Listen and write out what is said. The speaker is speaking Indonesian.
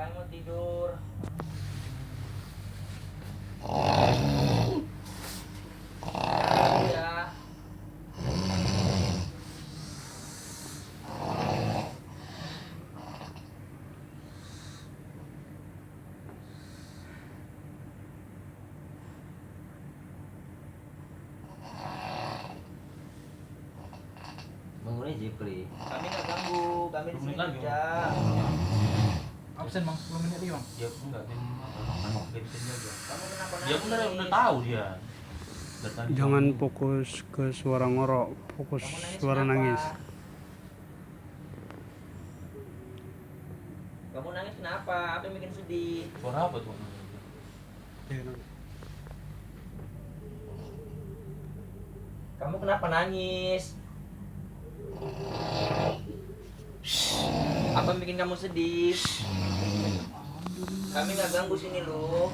Kami mau tidur. Ya. Bangunnya Jepri. Kami nggak ganggu, kami di sini kerja. Absen bang, 10 menit lagi bang. Ya enggak, dia bensin aja. Kamu kenapa Dia nangis? udah tahu dia. Dari tadi Jangan kamu- fokus ke suara ngorok, fokus Kamu nangis suara kenapa? nangis. Kamu nangis kenapa? Apa yang bikin sedih? Suara apa tuh? Kamu kenapa nangis? Apa yang bikin kamu sedih? Kami nggak ganggu sini loh.